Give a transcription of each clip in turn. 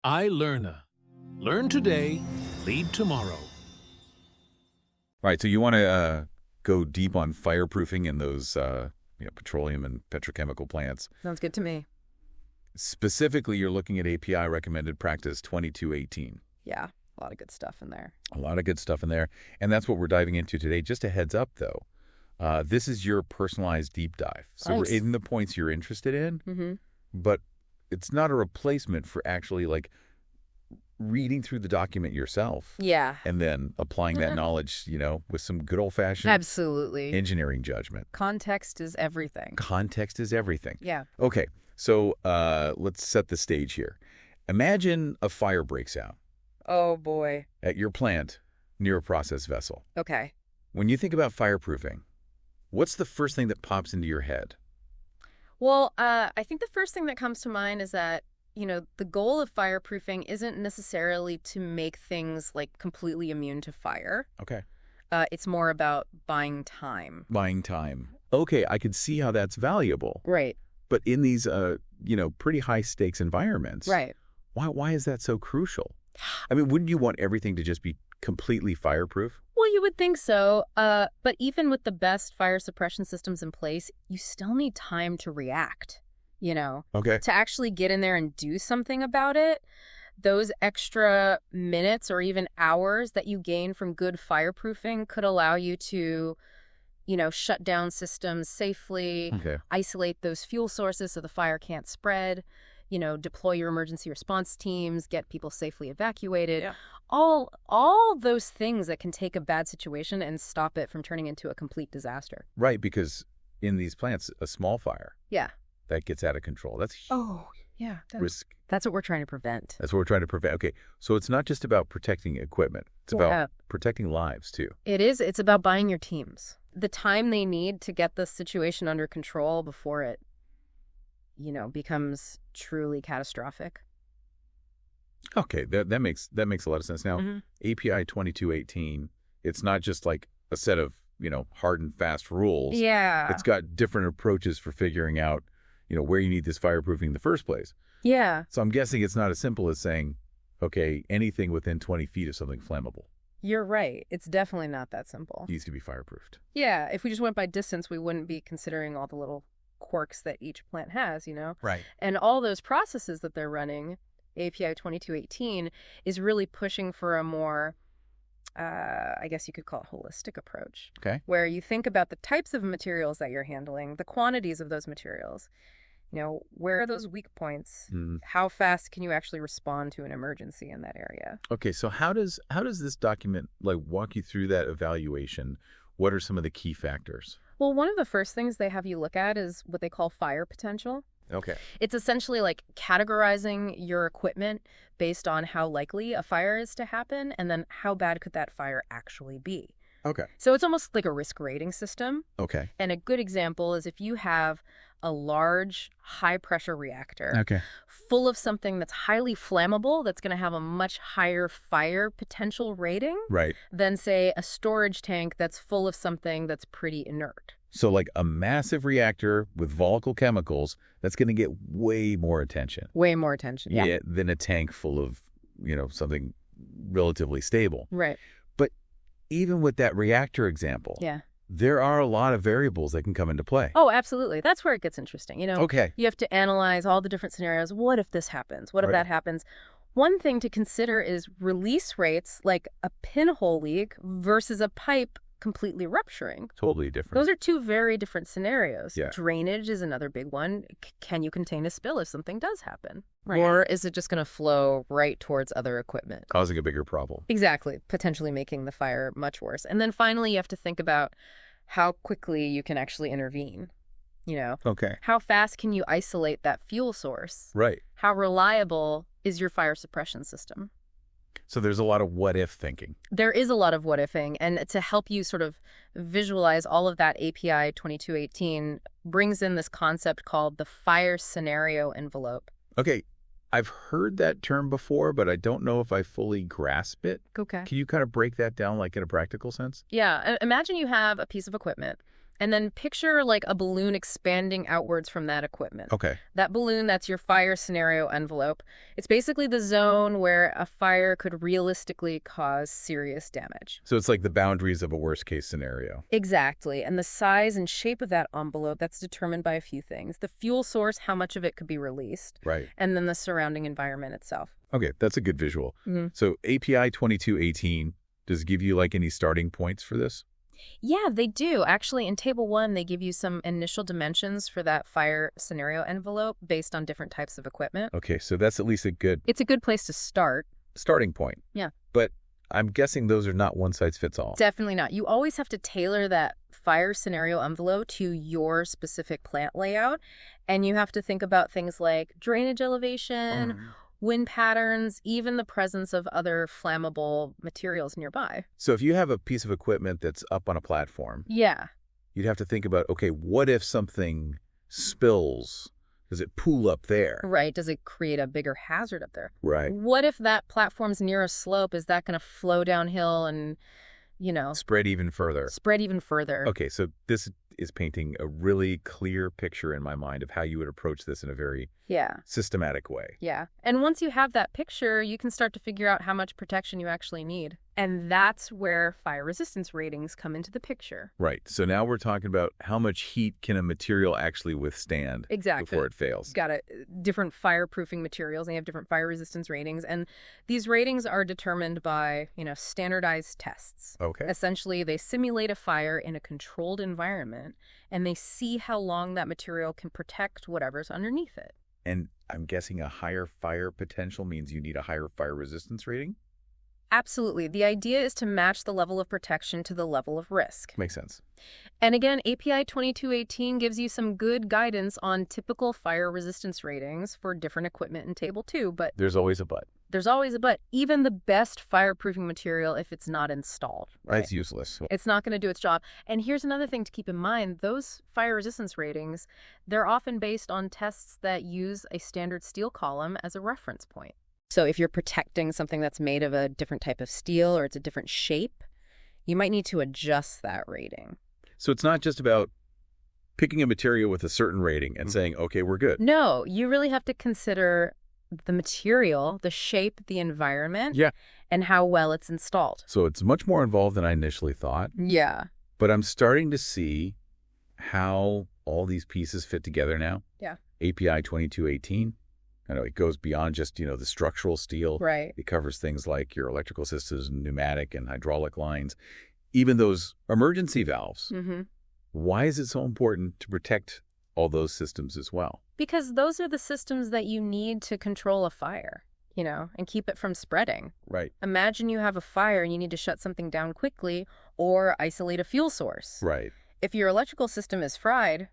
iLearner. Learn today, lead tomorrow. Right, so you want to go deep on fireproofing in those petroleum and petrochemical plants. Sounds good to me. Specifically, you're looking at API Recommended Practice 2218. Yeah, a lot of good stuff in there. A lot of good stuff in there, and that's what we're diving into today. Just a heads up, though, this is your personalized deep dive. So Nice. we're in the points you're interested in, but it's not a replacement for actually reading through the document yourself. Yeah. And then applying that knowledge, with some good old-fashioned Absolutely. engineering judgment. Context is everything. Context is everything. Yeah. Okay, so let's set the stage here. Imagine a fire breaks out Oh, boy. at your plant near a process vessel. Okay. When you think about fireproofing, what's the first thing that pops into your head? Well, I think the first thing that comes to mind is that, the goal of fireproofing isn't necessarily to make things completely immune to fire. Okay. It's more about buying time. Buying time. Okay, I could see how that's valuable. Right. But in these, pretty high-stakes environments, Right. why is that so crucial? I mean, wouldn't you want everything to just be completely fireproof? Well, you would think so. But even with the best fire suppression systems in place, you still need time to react, Okay. to actually get in there and do something about it. Those extra minutes or even hours that you gain from good fireproofing could allow you to, shut down systems safely, Okay. isolate those fuel sources so the fire can't spread, deploy your emergency response teams, get people safely evacuated. Yeah. All those things that can take a bad situation and stop it from turning into a complete disaster. Right, because in these plants, a small fire Yeah. that gets out of control, that's Oh, yeah. risk. That's what we're trying to prevent. That's what we're trying to prevent. Okay, so it's not just about protecting equipment. It's Yeah. about protecting lives, too. It is. It's about buying your teams the time they need to get the situation under control before it, becomes truly catastrophic. Okay, that makes a lot of sense. Now, Mhm. API 2218, it's not just like a set of, hard and fast rules. Yeah. It's got different approaches for figuring out, where you need this fireproofing in the first place. Yeah. So I'm guessing it's not as simple as saying, okay, anything within 20 feet of something flammable You're right. It's definitely not that simple. needs to be fireproofed. Yeah. If we just went by distance, we wouldn't be considering all the little quirks that each plant has, Right. And all those processes that they're running, API 2218, is really pushing for a more, I guess you could call it holistic approach. Okay. Where you think about the types of materials that you're handling, the quantities of those materials, where are those weak points? How fast can you actually respond to an emergency in that area? Okay, so how does this document walk you through that evaluation? What are some of the key factors? Well, one of the first things they have you look at is what they call fire potential. Okay. It's essentially categorizing your equipment based on how likely a fire is to happen and then how bad could that fire actually be. Okay. So it's almost like a risk rating system. Okay. And a good example is if you have a large, high-pressure reactor Okay. full of something that's highly flammable, that's going to have a much higher fire potential rating Right. than, say, a storage tank that's full of something that's pretty inert. So a massive reactor with volatile chemicals, that's going to get way more attention. Way more attention. Yeah. Than a tank full of, something relatively stable. Right. But even with that reactor example, Yeah. there are a lot of variables that can come into play. Oh, absolutely. That's where it gets interesting. Okay. You have to analyze all the different scenarios. What if this happens? What if Right. that happens? One thing to consider is release rates, like a pinhole leak versus a pipe completely rupturing. Totally different. Those are two very different scenarios. Yeah. Drainage is another big one. Can you contain a spill if something does happen? Or is it just going to flow right towards other equipment? Causing a bigger problem. Exactly. Potentially making the fire much worse. And then finally, you have to think about how quickly you can actually intervene. Okay. How fast can you isolate that fuel source? Right. How reliable is your fire suppression system? So there's a lot of what if thinking. There is a lot of what-ifing, and to help you sort of visualize all of that, API 2218 brings in this concept called the fire scenario envelope. Okay. I've heard that term before, but I don't know if I fully grasp it. Okay. Can you kind of break that down in a practical sense? Yeah. Imagine you have a piece of equipment, And then picture like a balloon expanding outwards from that equipment. Okay. That balloon, that's your fire scenario envelope. It's basically the zone where a fire could realistically cause serious damage. So it's like the boundaries of a worst-case scenario. Exactly. And the size and shape of that envelope, that's determined by a few things. The fuel source, how much of it could be released, Right. and then the surrounding environment itself. Okay, that's a good visual. So API 2218, does it give you like any starting points for this? Yeah, they do. Actually, in Table 1, they give you some initial dimensions for that fire scenario envelope based on different types of equipment. Okay, so that's at least a good It's a good place to start. starting point. Yeah. But I'm guessing those are not one size fits all. Definitely not. You always have to tailor that fire scenario envelope to your specific plant layout. And you have to think about things like drainage elevation, wind patterns, even the presence of other flammable materials nearby. So if you have a piece of equipment that's up on a platform, Yeah. you'd have to think about, okay, what if something spills? Does it pool up there? Right. Does it create a bigger hazard up there? Right. What if that platform's near a slope? Is that going to flow downhill and, Spread even further. spread even further? Okay, so this is painting a really clear picture in my mind of how you would approach this in a very Yeah. systematic way. Yeah. And once you have that picture, you can start to figure out how much protection you actually need. And that's where fire resistance ratings come into the picture. Right. So now we're talking about how much heat can a material actually withstand Exactly. before it fails. Got different fireproofing materials. They have different fire resistance ratings. And these ratings are determined by, standardized tests. Okay. Essentially, they simulate a fire in a controlled environment, and they see how long that material can protect whatever's underneath it. And I'm guessing a higher fire potential means you need a higher fire resistance rating? Absolutely. The idea is to match the level of protection to the level of risk. Makes sense. And again, API 2218 gives you some good guidance on typical fire resistance ratings for different equipment in Table 2, but There's always a but. there's always a but. Even the best fireproofing material, if it's not installed, right? It's useless. It's not going to do its job. And here's another thing to keep in mind. Those fire resistance ratings, they're often based on tests that use a standard steel column as a reference point. So if you're protecting something that's made of a different type of steel or it's a different shape, you might need to adjust that rating. So it's not just about picking a material with a certain rating and saying, okay, we're good. No, you really have to consider the material, the shape, the environment, Yeah. and how well it's installed. So it's much more involved than I initially thought. Yeah. But I'm starting to see how all these pieces fit together now. Yeah. API 2218. I know it goes beyond just, the structural steel. Right. It covers things like your electrical systems, pneumatic and hydraulic lines, even those emergency valves. Mm-hmm. Why is it so important to protect all those systems as well? Because those are the systems that you need to control a fire, and keep it from spreading. Right. Imagine you have a fire and you need to shut something down quickly or isolate a fuel source. Right. If your electrical system is fried,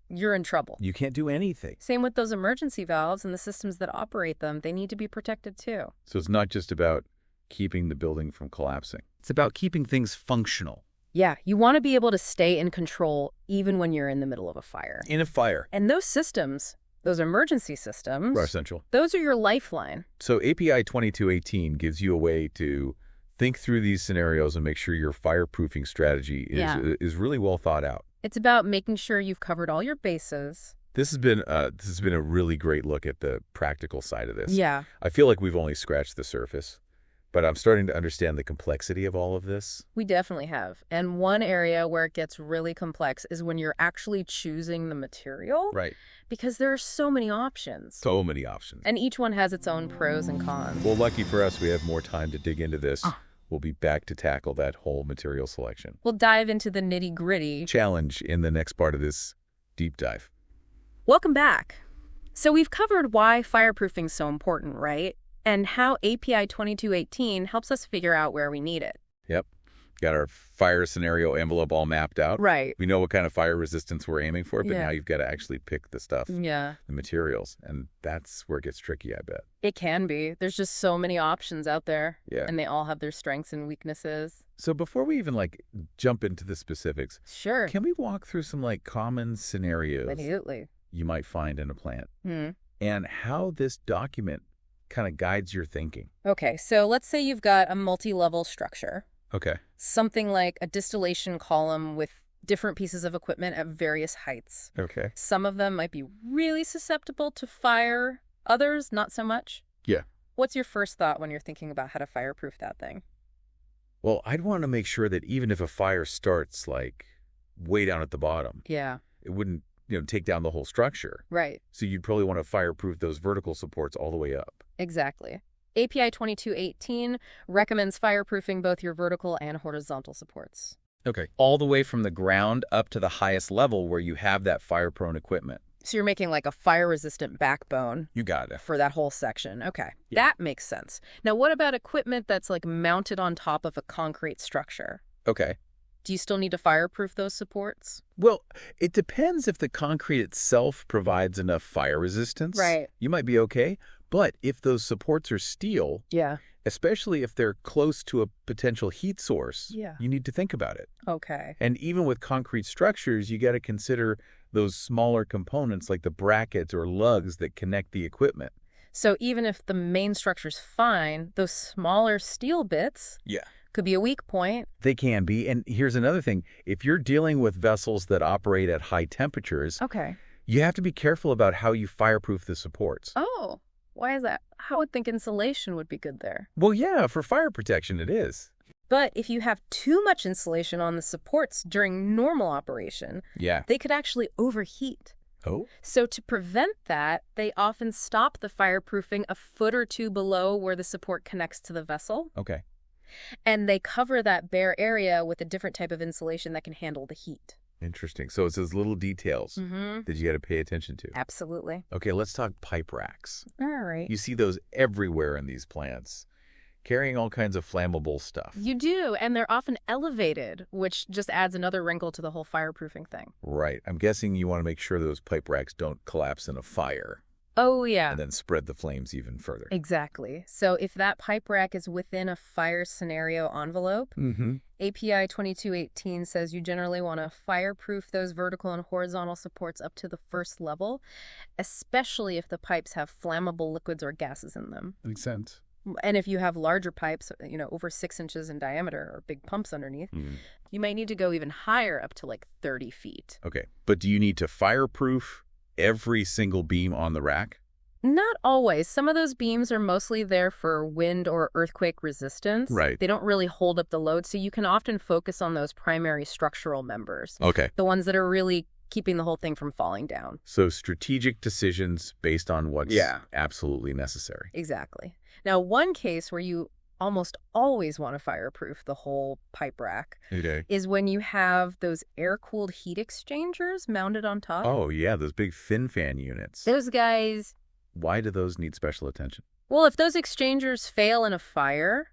you're in trouble. You can't do anything. Same with those emergency valves and the systems that operate them. They need to be protected too. So it's not just about keeping the building from collapsing. It's about keeping things functional. Yeah, you want to be able to stay in control even when you're in the middle of a fire. In a fire. And those systems, those emergency systems, Are essential. those are your lifeline. So API 2218 gives you a way to think through these scenarios and make sure your fireproofing strategy is really well thought out. It's about making sure you've covered all your bases. This has been a really great look at the practical side of this. Yeah. I feel like we've only scratched the surface, but I'm starting to understand the complexity of all of this. We definitely have. And one area where it gets really complex is when you're actually choosing the material. Right. Because there are so many options. So many options. And each one has its own pros and cons. Well, lucky for us, we have more time to dig into this. We'll be back to tackle that whole material selection We'll dive into the nitty-gritty. challenge in the next part of this deep dive. Welcome back. So we've covered why fireproofing's so important, right? And how API 2218 helps us figure out where we need it. Yep. Got our fire scenario envelope all mapped out. Right. We know what kind of fire resistance we're aiming for, but Yeah. now you've got to actually pick the stuff, Yeah. the materials. And that's where it gets tricky, I bet. It can be. There's just so many options out there. Yeah. And they all have their strengths and weaknesses. So before we even jump into the specifics, Sure. can we walk through some common scenarios Absolutely. you might find in a plant Hmm. and how this document kind of guides your thinking? Okay, so let's say you've got a multi-level structure. Okay. Something like a distillation column with different pieces of equipment at various heights. Okay. Some of them might be really susceptible to fire, others not so much. Yeah. What's your first thought when you're thinking about how to fireproof that thing? Well, I'd want to make sure that even if a fire starts, like, way down at the bottom, Yeah. it wouldn't, take down the whole structure. Right. So you'd probably want to fireproof those vertical supports all the way up. Exactly. API 2218 recommends fireproofing both your vertical and horizontal supports. Okay. All the way from the ground up to the highest level where you have that fire-prone equipment. So you're making like a fire-resistant backbone You got it. for that whole section. Okay. Yeah. That makes sense. Now, what about equipment that's like mounted on top of a concrete structure? Okay. Do you still need to fireproof those supports? Well, it depends if the concrete itself provides enough fire resistance. Right. You might be okay. But if those supports are steel, Yeah. especially if they're close to a potential heat source, Yeah. you need to think about it. Okay. And even with concrete structures, you got to consider those smaller components like the brackets or lugs that connect the equipment. So even if the main structure's fine, those smaller steel bits Yeah. could be a weak point. They can be. And here's another thing. If you're dealing with vessels that operate at high temperatures, Okay. you have to be careful about how you fireproof the supports. Oh, why is that? I would think insulation would be good there. Well, yeah, for fire protection it is. But if you have too much insulation on the supports during normal operation, Yeah. they could actually overheat. Oh? So to prevent that, they often stop the fireproofing a foot or two below where the support connects to the vessel, Okay. and they cover that bare area with a different type of insulation that can handle the heat. Interesting. So it's those little details Mm-hmm. that you got to pay attention to. Absolutely. Okay, let's talk pipe racks. All right. You see those everywhere in these plants, carrying all kinds of flammable stuff. You do, and they're often elevated, which just adds another wrinkle to the whole fireproofing thing. Right. I'm guessing you want to make sure those pipe racks don't collapse in a fire Oh, yeah. and then spread the flames even further. Exactly. So if that pipe rack is within a fire scenario envelope, Mm-hmm. API 2218 says you generally want to fireproof those vertical and horizontal supports up to the first level, especially if the pipes have flammable liquids or gases in them. Makes sense. And if you have larger pipes, over 6 inches in diameter or big pumps underneath, you might need to go even higher, up to like 30 feet. Okay. But do you need to fireproof every single beam on the rack? Not always. Some of those beams are mostly there for wind or earthquake resistance. Right. They don't really hold up the load, so you can often focus on those primary structural members, Okay. the ones that are really keeping the whole thing from falling down. So strategic decisions based on what's Yeah. absolutely necessary. Exactly. Now, one case where you almost always want to fireproof the whole pipe rack Okay. is when you have those air-cooled heat exchangers mounted on top. Oh, yeah, those big fin fan units. Those guys, Why do those need special attention? well, if those exchangers fail in a fire,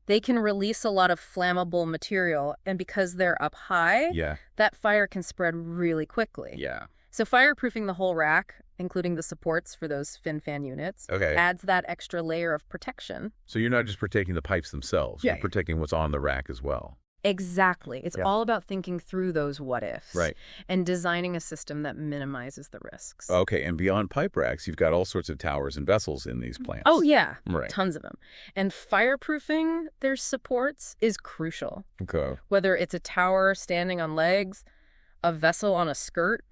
they can release a lot of flammable material, and because they're up high, Yeah. that fire can spread really quickly. Yeah. So fireproofing the whole rack, including the supports for those fin fan units, Okay. adds that extra layer of protection. So you're not just protecting the pipes themselves. Yeah. You're protecting what's on the rack as well. Exactly. It's Yeah. all about thinking through those what-ifs. Right. And designing a system that minimizes the risks. Okay, and beyond pipe racks, you've got all sorts of towers and vessels in these plants. Oh, yeah. Right. Tons of them. And fireproofing their supports is crucial. Okay. Whether it's a tower standing on legs, a vessel on a skirt,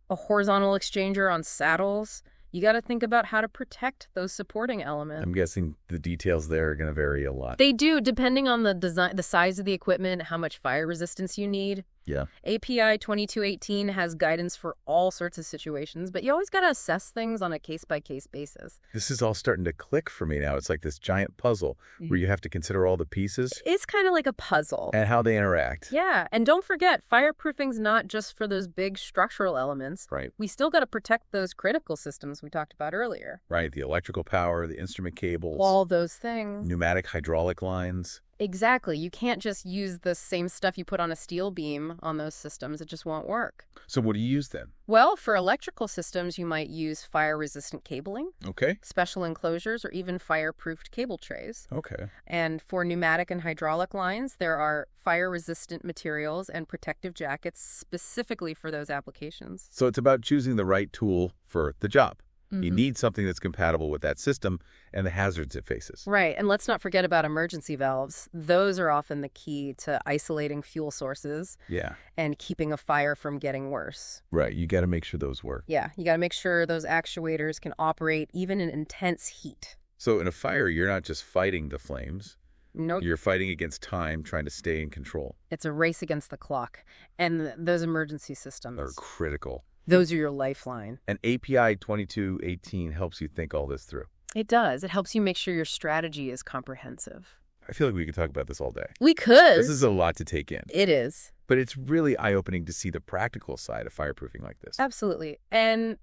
a horizontal exchanger on saddles, you got to think about how to protect those supporting elements. I'm guessing the details there are going to vary a lot. They do, depending on the design, the size of the equipment, how much fire resistance you need. Yeah. API 2218 has guidance for all sorts of situations, but you always got to assess things on a case-by-case basis. This is all starting to click for me now. It's like this giant puzzle where you have to consider all the pieces It's kind of like a puzzle. and how they interact. Yeah, and don't forget, fireproofing's not just for those big structural elements. Right. We still got to protect those critical systems we talked about earlier. Right. The electrical power, the instrument cables, All those things. pneumatic hydraulic lines. Exactly. You can't just use the same stuff you put on a steel beam on those systems. It just won't work. So what do you use then? Well, for electrical systems, you might use fire-resistant cabling, Okay. special enclosures, or even fireproofed cable trays. Okay. And for pneumatic and hydraulic lines, there are fire-resistant materials and protective jackets specifically for those applications. So it's about choosing the right tool for the job. You need something that's compatible with that system and the hazards it faces. Right, and let's not forget about emergency valves. Those are often the key to isolating fuel sources Yeah. and keeping a fire from getting worse. Right. You got to make sure those work. Yeah, you got to make sure those actuators can operate even in intense heat. So in a fire, you're not just fighting the flames. Nope. You're fighting against time, trying to stay in control. It's a race against the clock. And those emergency systems, They're critical. those are your lifeline. And API 2218 helps you think all this through. It does. It helps you make sure your strategy is comprehensive. I feel like we could talk about this all day. We could. This is a lot to take in. It is. But it's really eye-opening to see the practical side of fireproofing like this. Absolutely. And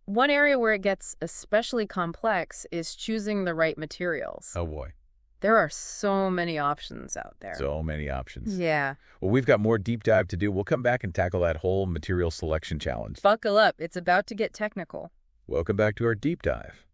one area where it gets especially complex is choosing the right materials. Oh, boy. There are so many options out there. So many options. Yeah. Well, we've got more deep dive to do. We'll come back and tackle that whole material selection challenge. Buckle up. It's about to get technical. Welcome back to our deep dive.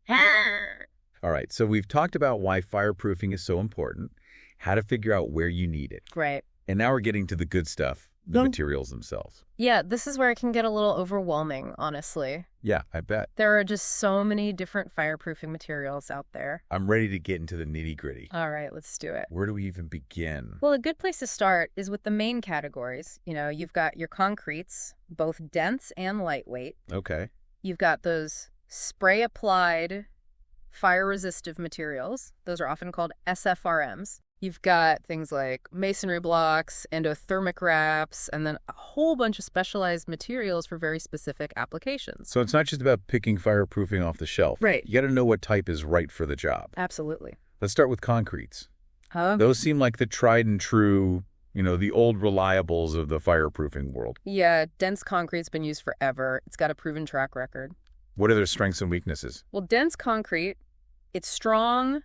All right, so we've talked about why fireproofing is so important, how to figure out where you need it. Right. And now we're getting to the good stuff, the materials themselves. Yeah, this is where it can get a little overwhelming, honestly. Yeah, I bet. There are just so many different fireproofing materials out there. I'm ready to get into the nitty-gritty. All right, let's do it. Where do we even begin? Well, a good place to start is with the main categories. You know, you've got your concretes, both dense and lightweight. Okay. You've got those spray-applied fire-resistive materials. Those are often called SFRMs. You've got things like masonry blocks, endothermic wraps, and then a whole bunch of specialized materials for very specific applications. So it's not just about picking fireproofing off the shelf. Right. You got to know what type is right for the job. Absolutely. Let's start with concretes. Those seem like the tried and true, the old reliables of the fireproofing world. Yeah, dense concrete's been used forever. It's got a proven track record. What are their strengths and weaknesses? Well, dense concrete, it's strong,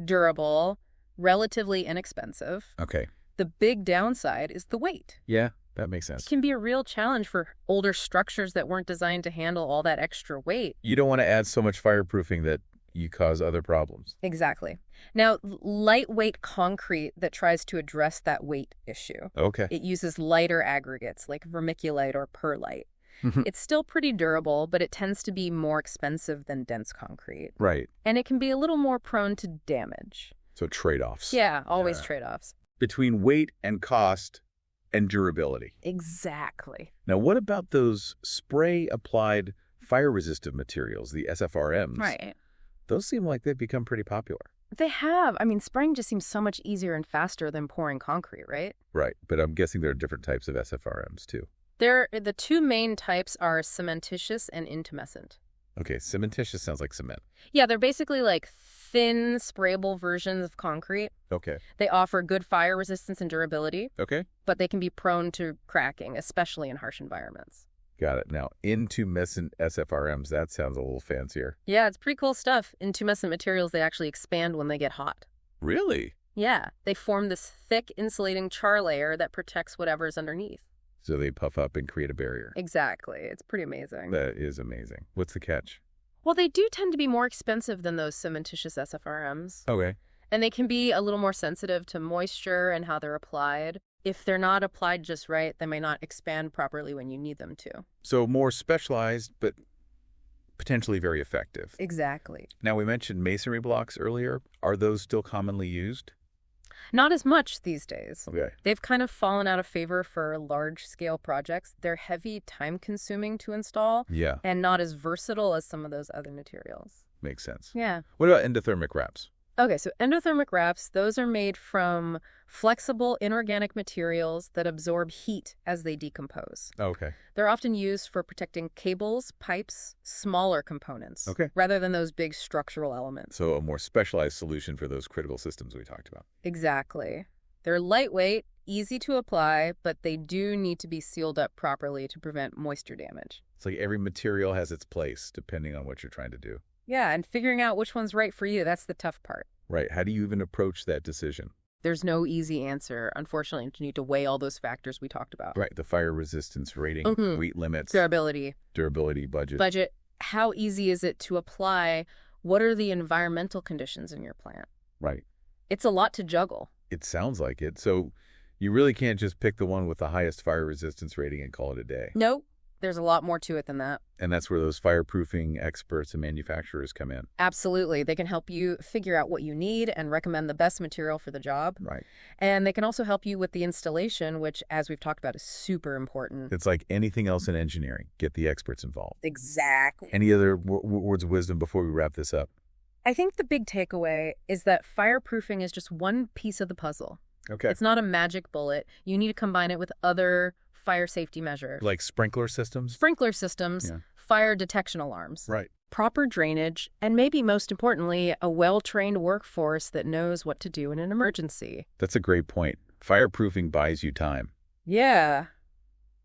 durable, relatively inexpensive. Okay. The big downside is the weight. Yeah, that makes It sense. can be a real challenge for older structures that weren't designed to handle all that extra weight. You don't want to add so much fireproofing that you cause other problems. Exactly. Now, lightweight concrete that tries to address that weight issue. Okay. It uses lighter aggregates like vermiculite or perlite. It's still pretty durable, but it tends to be more expensive than dense concrete. Right. And it can be a little more prone to damage. So trade-offs. Yeah, always trade-offs. Between weight and cost and durability. Exactly. Now, what about those spray-applied fire-resistant materials, the SFRMs? Right. Those seem like they've become pretty popular. They have. I mean, spraying just seems so much easier and faster than pouring concrete, right? Right, but I'm guessing there are different types of SFRMs, too. The two main types are cementitious and intumescent. Okay, cementitious sounds like cement. Yeah, they're basically like thin, sprayable versions of concrete. Okay. They offer good fire resistance and durability, Okay. but they can be prone to cracking, especially in harsh environments. Got it. Now, intumescent SFRMs, that sounds a little fancier. Yeah, it's pretty cool stuff. Intumescent materials, they actually expand when they get hot. Really? Yeah, they form this thick insulating char layer that protects whatever's underneath. So they puff up and create a barrier. Exactly. It's pretty amazing. That is amazing. What's the catch? Well, they do tend to be more expensive than those cementitious SFRMs. Okay. And they can be a little more sensitive to moisture and how they're applied. If they're not applied just right, they may not expand properly when you need them to. So more specialized, but potentially very effective. Exactly. Now, we mentioned masonry blocks earlier. Are those still commonly used? Not as much these days. Okay. They've kind of fallen out of favor for large-scale projects. They're heavy, time-consuming to install, Yeah, and not as versatile as some of those other materials. makes sense. Yeah. What about endothermic wraps? Okay, so endothermic wraps, those are made from flexible inorganic materials that absorb heat as they decompose. Okay. They're often used for protecting cables, pipes, smaller components, Okay. rather than those big structural elements. So a more specialized solution for those critical systems we talked about. Exactly. They're lightweight, easy to apply, but they do need to be sealed up properly to prevent moisture damage. It's like every material has its place depending on what you're trying to do. Yeah, and figuring out which one's right for you, that's the tough part. Right. How do you even approach that decision? There's no easy answer. Unfortunately, you need to weigh all those factors we talked about. Right. The fire resistance rating, Mhm. weight limits, Durability, durability, budget. budget, how easy is it to apply? What are the environmental conditions in your plant? Right. It's a lot to juggle. It sounds like it. So you really can't just pick the one with the highest fire resistance rating and call it a day. No, There's a lot more to it than that. And that's where those fireproofing experts and manufacturers come in. Absolutely. They can help you figure out what you need and recommend the best material for the job. Right. And they can also help you with the installation, which, as we've talked about, is super important. It's like anything else in engineering. Get the experts involved. Exactly. Any other words of wisdom before we wrap this up? I think the big takeaway is that fireproofing is just one piece of the puzzle. Okay. It's not a magic bullet. You need to combine it with other fire safety measures. Like sprinkler systems? Sprinkler systems, Yeah. fire detection alarms. Right. Proper drainage, and maybe most importantly, a well-trained workforce that knows what to do in an emergency. That's a great point. Fireproofing buys you time, Yeah,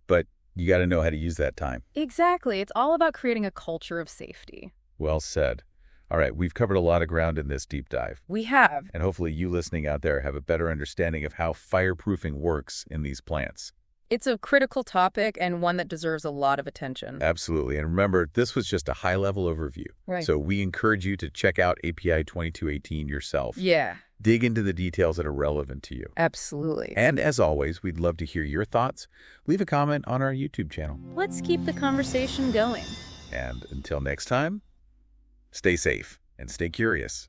but you got to know how to use that time. exactly. It's all about creating a culture of safety. Well said. All right, we've covered a lot of ground in this deep dive. We have. And hopefully you listening out there have a better understanding of how fireproofing works in these plants. It's a critical topic and one that deserves a lot of attention. Absolutely. And remember, this was just a high-level overview. Right. So we encourage you to check out API 2218 yourself. Yeah, Dig into the details that are relevant to you. absolutely. And as always, we'd love to hear your thoughts. Leave a comment on our YouTube channel. Let's keep the conversation going. And until next time, stay safe and stay curious.